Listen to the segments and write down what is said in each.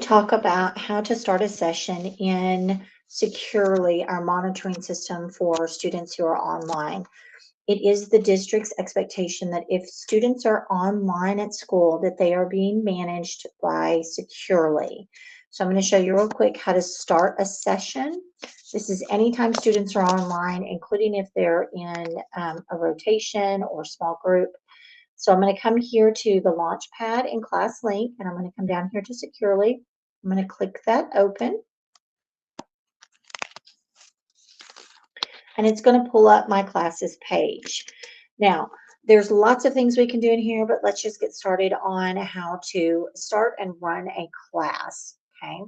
talk about how to start a session in Securely, our monitoring system for students who are online. It is the district's expectation that if students are online at school, that they are being managed by Securely. So I'm going to show you real quick how to start a session. This is anytime students are online, including if they're in a rotation or small group. So I'm going to come here to the Launchpad in ClassLink, and I'm going to come down here to Securely. I'm going to click that open, and it's going to pull up my classes page. Now, there's lots of things we can do in here, but let's just get started on how to start and run a class, okay?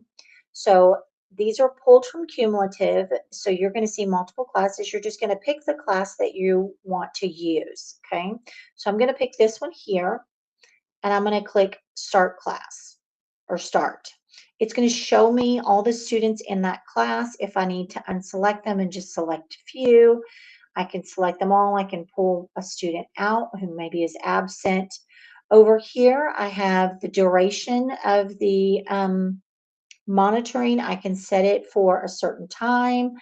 So these are pulled from Cumulative, so you're going to see multiple classes. You're just going to pick the class that you want to use, okay? So I'm going to pick this one here, and I'm going to click Start Class or Start. It's going to show me all the students in that class. If I need to unselect them and just select a few, I can select them all. I can pull a student out who maybe is absent. Over here, I have the duration of the monitoring. I can set it for a certain time.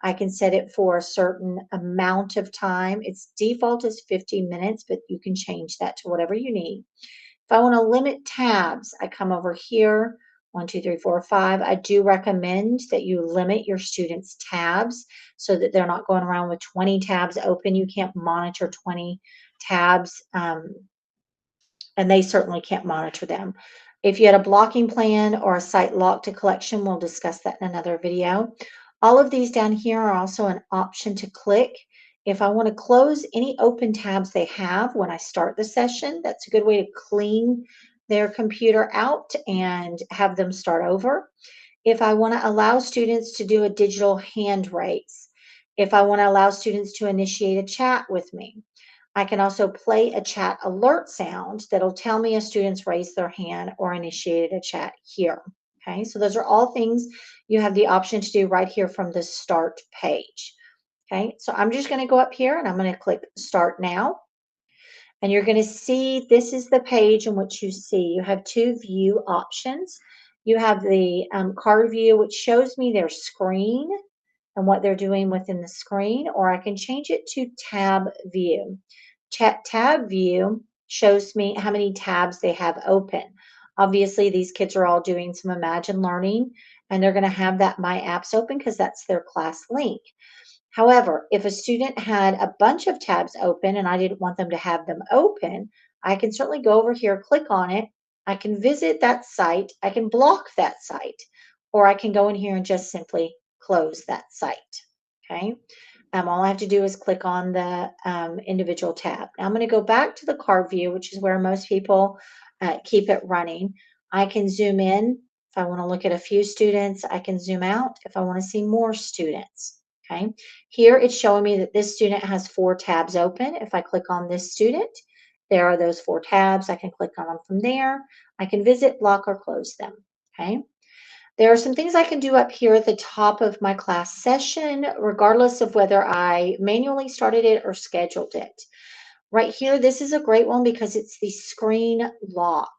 I can set it for a certain amount of time. Its default is 50 minutes, but you can change that to whatever you need. If I want to limit tabs, I come over here, 1, 2, 3, 4, 5. I do recommend that you limit your students' tabs so that they're not going around with 20 tabs open. You can't monitor 20 tabs, and they certainly can't monitor them. If you had a blocking plan or a site lock to collection, we'll discuss that in another video. All of these down here are also an option to click. If I want to close any open tabs they have when I start the session, that's a good way to clean their computer out and have them start over. If I want to allow students to do a digital hand raise, if I want to allow students to initiate a chat with me, I can also play a chat alert sound that'll tell me a student's raised their hand or initiated a chat here. Okay, so those are all things you have the option to do right here from the start page. Okay, so I'm just going to go up here and I'm going to click Start Now. And you're going to see this is the page in which you see you have two view options. You have the card view, which shows me their screen and what they're doing within the screen, or I can change it to tab view. Tab view shows me how many tabs they have open. Obviously, these kids are all doing some Imagine Learning, and they're going to have that My Apps open because that's their class link. However, if a student had a bunch of tabs open and I didn't want them to have them open, I can certainly go over here, click on it. I can visit that site. I can block that site, or I can go in here and just simply close that site. Okay. All I have to do is click on the individual tab. Now I'm going to go back to the card view, which is where most people keep it running. I can zoom in. If I want to look at a few students, I can zoom out if I want to see more students. Okay, here it's showing me that this student has 4 tabs open. If I click on this student, there are those 4 tabs. I can click on them from there. I can visit, block, or close them. Okay, there are some things I can do up here at the top of my class session, regardless of whether I manually started it or scheduled it. Right here, this is a great one because it's the screen lock.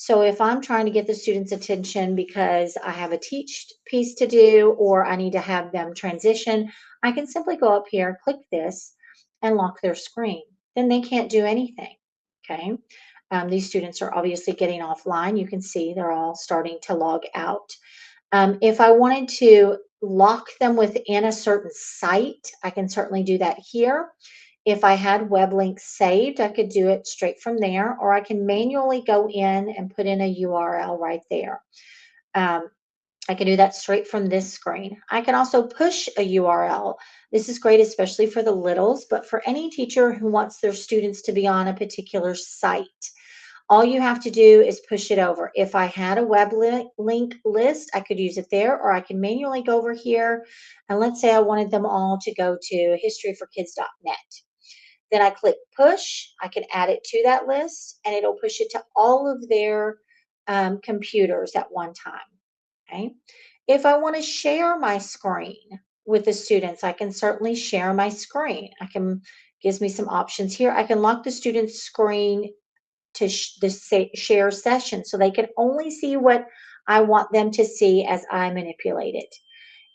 So if I'm trying to get the students' attention because I have a teach piece to do or I need to have them transition, I can simply go up here, click this, and lock their screen. Then they can't do anything, okay? These students are obviously getting offline. You can see they're all starting to log out. If I wanted to lock them within a certain site, I can certainly do that here. If I had web links saved, I could do it straight from there, or I can manually go in and put in a URL right there. I can do that straight from this screen. I can also push a URL. This is great, especially for the littles, but for any teacher who wants their students to be on a particular site. All you have to do is push it over. If I had a web link list, I could use it there, or I can manually go over here. And let's say I wanted them all to go to historyforkids.net. Then I click push. I can add it to that list, and it'll push it to all of their computers at one time. Okay. If I want to share my screen with the students, I can certainly share my screen. Gives me some options here. I can lock the student's screen to the share session so they can only see what I want them to see as I manipulate it.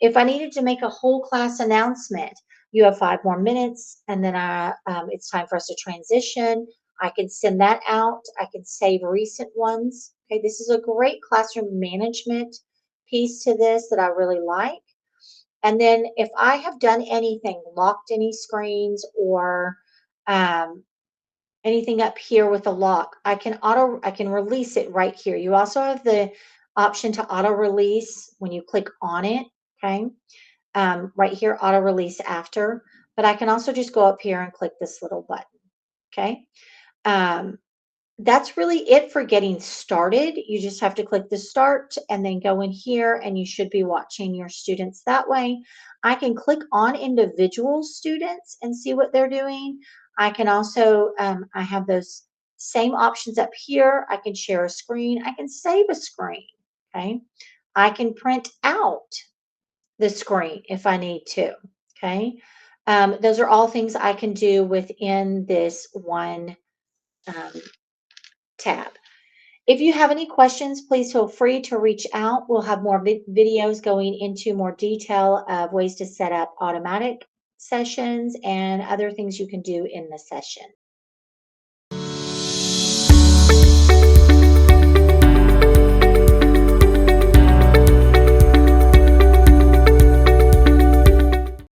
If I needed to make a whole class announcement, you have 5 more minutes, and then it's time for us to transition. I can send that out. I can save recent ones. Okay, this is a great classroom management piece to this that I really like. And then if I have done anything, locked any screens or um, anything up here with a lock, I can release it right here. You also have the option to auto release when you click on it. Okay. Right here, auto release after, but I can also just go up here and click this little button. Okay. Um, that's really it for getting started. You just have to click the start and then go in here and you should be watching your students that way. I can click on individual students and see what they're doing. I can also, I have those same options up here. I can share a screen. I can save a screen. Okay. I can print out the screen if I need to. Okay. Those are all things I can do within this one um, tab. If you have any questions, please feel free to reach out. We'll have more videos going into more detail of ways to set up automatic sessions and other things you can do in the session.